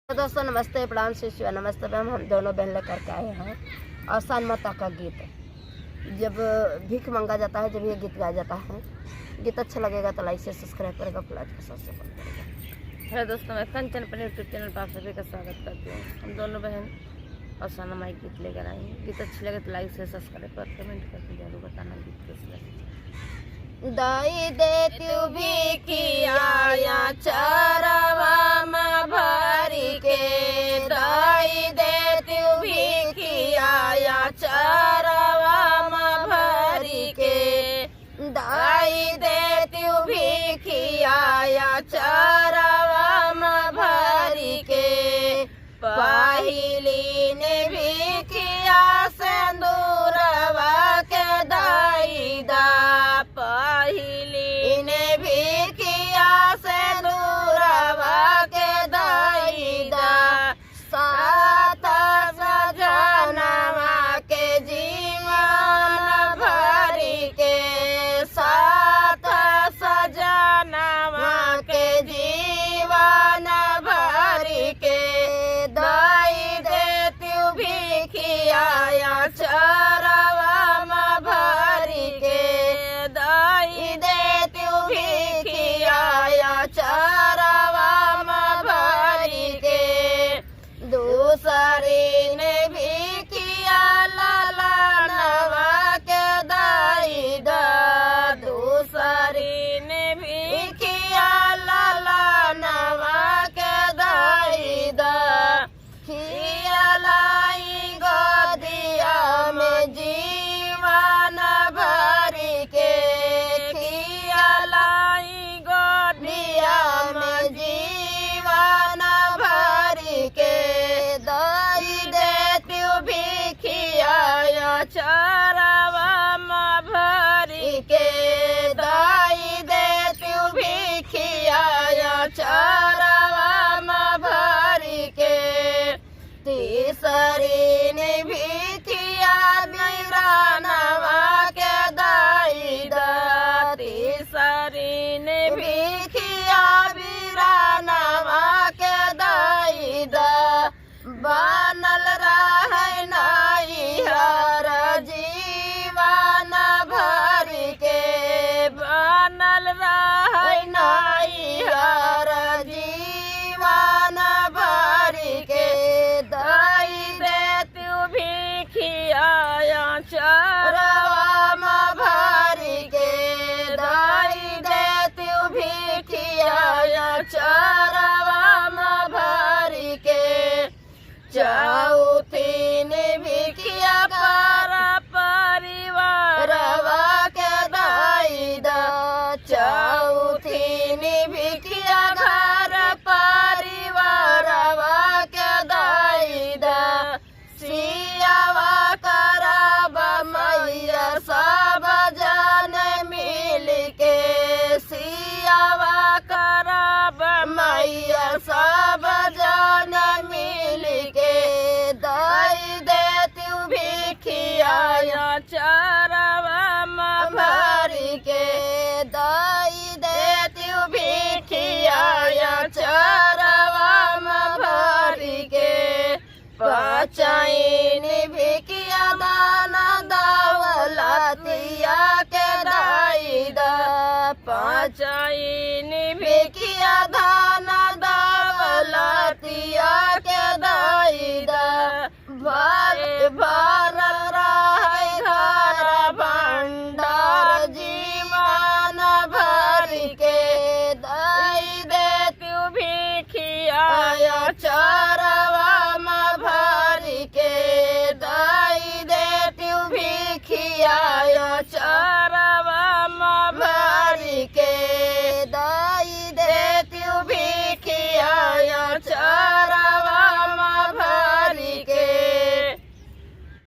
तो दोस्तों नमस्ते, प्रणाम, शिष्य नमस्ते मैम। हम दोनों बहन लेकर के आए हैं आसान माता का गीत। जब भीख मांगा जाता है, जब ये गीत गाया जाता है, गीत अच्छा लगेगा तो लाइक से सब्सक्राइब करेगा, प्लाट के साथ सपोर्ट करेगा। हेलो दोस्तों, मैं कंचन पर यूट्यूब चैनल पर आप सभी का स्वागत करती हूँ। हम दोनों बहन आसान माई गीत लेकर आए हैं। गीत अच्छी लगे तो लाइक से सब्सक्राइब कर कमेंट करके जरूर बताना गीत कैसे लगे। दाई देती भिखिया चरवा में भरी के, दाई देती भिखिया चरवा में भरी के, दाई देती भिखिया चरवा में भरी के। पहिली ने भिखिया सिंदूरवा के दाई दा, पहिली ने भिखिया सिंदूरवा के दाई दा। सात सजनवा के जीवन भरी के, सात सजनवा के जीवन भरी के। दाई देती भिखिया चरवा में भरी के, दाई देती भिखिया चरवा में भरी के। दूसरी ने भिखिया ललनवा के दाई दा, दूसरी ने भिखिया ललनवा के दाई दा। खियालाई गोदिया में जीवन भरी के, खियालाई गोदिया में जीवन भरी के। दाई देती भिखिया चरवा में भरी के, दाई देती भिखिया चरवा में भरी के। तीसरी ने भिखिया बीरानवा के दाई दा, तीसरी ने भिखिया बीरानवा के दाई दा। बनल रहे नाई हर जीवन भरी के, बनल रहे नाई हर जीवन भरी के। दाई देती भिखिया चरवा में भरी के, दाई देती भिखिया चरवा में भरी के। चौथी ने भिखिया पर परिवारवा के दाई दा, चौथी ने भिखिया घर परिवारवा के दाई दा। सियावा करब मैया सब जन मिल के, सियावा करब मैया सब जन मिल के। दाई देती भिखिया चरवा में भरी के, दाई देती भिखिया चरवा में भरी के। पाँचैन भिखिया दाना दौलतिया के दाई दा, पाँचैन भिखिया दाना दौलतिया